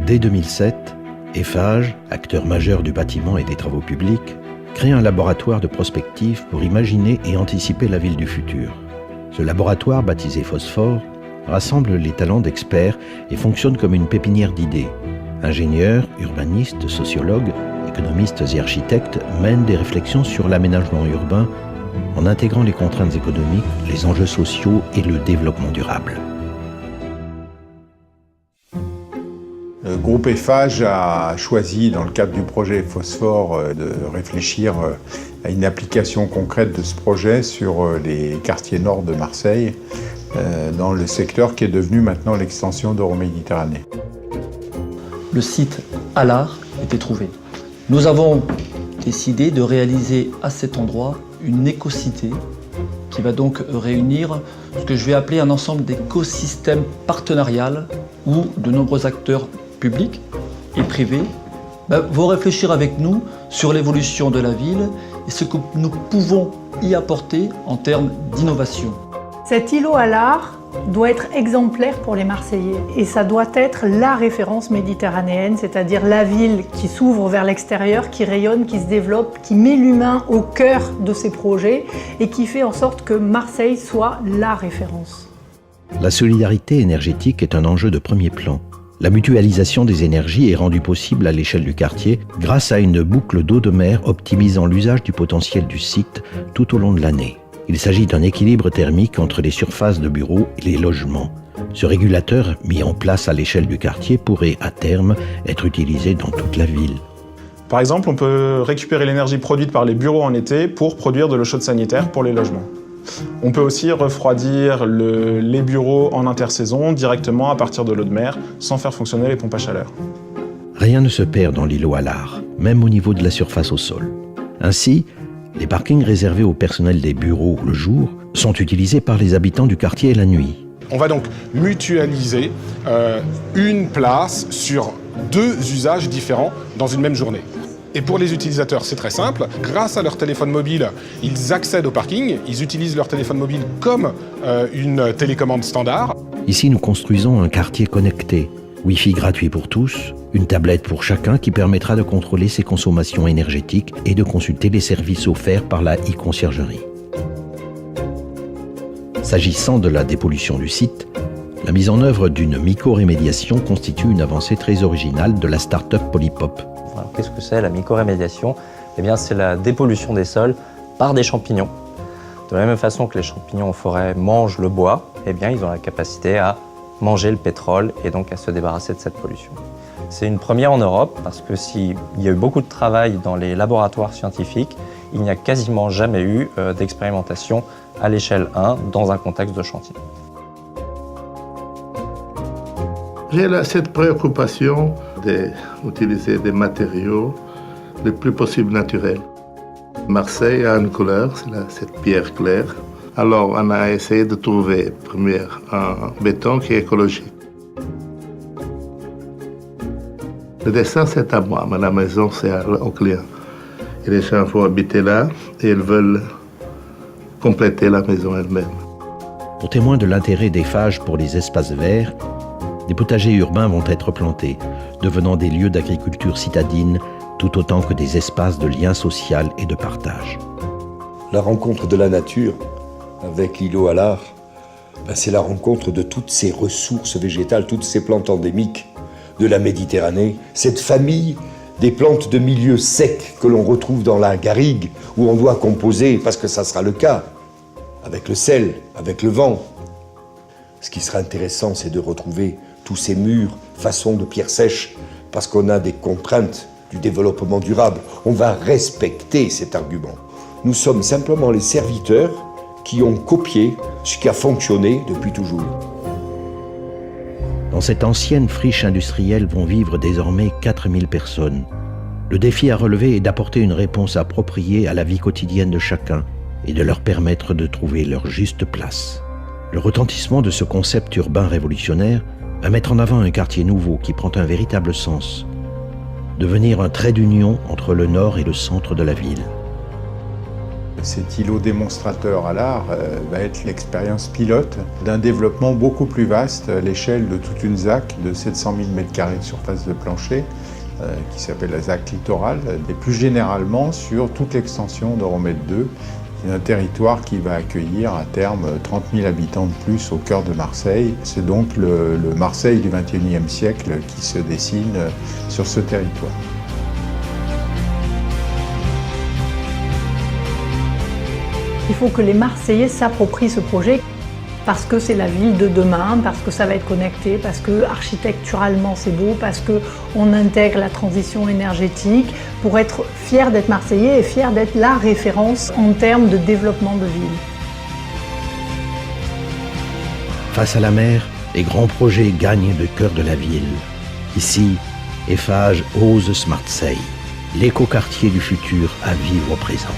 Dès 2007, Eiffage, acteur majeur du bâtiment et des travaux publics, crée un laboratoire de prospective pour imaginer et anticiper la ville du futur. Ce laboratoire, baptisé Phosphore, rassemble les talents d'experts et fonctionne comme une pépinière d'idées. Ingénieurs, urbanistes, sociologues, économistes et architectes mènent des réflexions sur l'aménagement urbain en intégrant les contraintes économiques, les enjeux sociaux et le développement durable. Le groupe Eiffage a choisi, dans le cadre du projet Phosphore, de réfléchir à une application concrète de ce projet sur les quartiers nord de Marseille, dans le secteur qui est devenu maintenant l'extension d'Euroméditerranée. Le site Allard était trouvé. Nous avons décidé de réaliser à cet endroit une écocité qui va donc réunir ce que je vais appeler un ensemble d'écosystèmes partenarial où de nombreux acteurs publics et privés vont réfléchir avec nous sur l'évolution de la ville et ce que nous pouvons y apporter en termes d'innovation. Cet îlot Allard doit être exemplaire pour les Marseillais et ça doit être la référence méditerranéenne, c'est-à-dire la ville qui s'ouvre vers l'extérieur, qui rayonne, qui se développe, qui met l'humain au cœur de ses projets et qui fait en sorte que Marseille soit la référence. La solidarité énergétique est un enjeu de premier plan. La mutualisation des énergies est rendue possible à l'échelle du quartier grâce à une boucle d'eau de mer optimisant l'usage du potentiel du site tout au long de l'année. Il s'agit d'un équilibre thermique entre les surfaces de bureaux et les logements. Ce régulateur, mis en place à l'échelle du quartier, pourrait à terme être utilisé dans toute la ville. Par exemple, on peut récupérer l'énergie produite par les bureaux en été pour produire de l'eau chaude sanitaire pour les logements. On peut aussi refroidir les bureaux en intersaison directement à partir de l'eau de mer sans faire fonctionner les pompes à chaleur. Rien ne se perd dans l'îlot Allard, même au niveau de la surface au sol. Ainsi, les parkings réservés au personnel des bureaux le jour sont utilisés par les habitants du quartier la nuit. On va donc mutualiser une place sur 2 usages différents dans une même journée. Et pour les utilisateurs, c'est très simple. Grâce à leur téléphone mobile, ils accèdent au parking, ils utilisent leur téléphone mobile comme une télécommande standard. Ici, nous construisons un quartier connecté. Wi-Fi gratuit pour tous, une tablette pour chacun qui permettra de contrôler ses consommations énergétiques et de consulter les services offerts par la e-conciergerie. S'agissant de la dépollution du site, la mise en œuvre d'une mycorémédiation constitue une avancée très originale de la start-up Polypop. Alors, qu'est-ce que c'est la mycorémédiation ? Eh bien, c'est la dépollution des sols par des champignons. De la même façon que les champignons en forêt mangent le bois, eh bien, ils ont la capacité à manger le pétrole et donc à se débarrasser de cette pollution. C'est une première en Europe parce que s'il y a eu beaucoup de travail dans les laboratoires scientifiques, il n'y a quasiment jamais eu d'expérimentation à l'échelle 1 dans un contexte de chantier. J'ai cette préoccupation d'utiliser des matériaux le plus possible naturels. Marseille a une couleur, c'est cette pierre claire. Alors, on a essayé de trouver, première, un béton qui est écologique. Le dessin, c'est à moi, mais la maison, c'est au client. Et les gens vont habiter là et ils veulent compléter la maison elle-même. Pour témoin de l'intérêt d'Eiffage pour les espaces verts, des potagers urbains vont être plantés, devenant des lieux d'agriculture citadine, tout autant que des espaces de lien social et de partage. La rencontre de la nature avec l'îlot Allard, c'est la rencontre de toutes ces ressources végétales, toutes ces plantes endémiques de la Méditerranée, cette famille des plantes de milieux secs que l'on retrouve dans la garrigue, où on doit composer, parce que ça sera le cas, avec le sel, avec le vent. Ce qui sera intéressant, c'est de retrouver tous ces murs façon de pierre sèche, parce qu'on a des contraintes du développement durable. On va respecter cet argument. Nous sommes simplement les serviteurs qui ont copié ce qui a fonctionné depuis toujours. Dans cette ancienne friche industrielle vont vivre désormais 4000 personnes. Le défi à relever est d'apporter une réponse appropriée à la vie quotidienne de chacun et de leur permettre de trouver leur juste place. Le retentissement de ce concept urbain révolutionnaire va mettre en avant un quartier nouveau qui prend un véritable sens. Devenir un trait d'union entre le nord et le centre de la ville. Cet îlot démonstrateur à l'art va être l'expérience pilote d'un développement beaucoup plus vaste à l'échelle de toute une ZAC de 700 000 m² de surface de plancher qui s'appelle la ZAC littorale et plus généralement sur toute l'extension d'Euromède 2, qui est un territoire qui va accueillir à terme 30 000 habitants de plus au cœur de Marseille. C'est donc le Marseille du XXIe siècle qui se dessine sur ce territoire. Il faut que les Marseillais s'approprient ce projet parce que c'est la ville de demain, parce que ça va être connecté, parce que architecturalement c'est beau, parce qu'on intègre la transition énergétique pour être fier d'être Marseillais et fier d'être la référence en termes de développement de ville. Face à la mer, les grands projets gagnent le cœur de la ville. Ici, Eiffage ose Smartseille, l'écoquartier du futur à vivre au présent.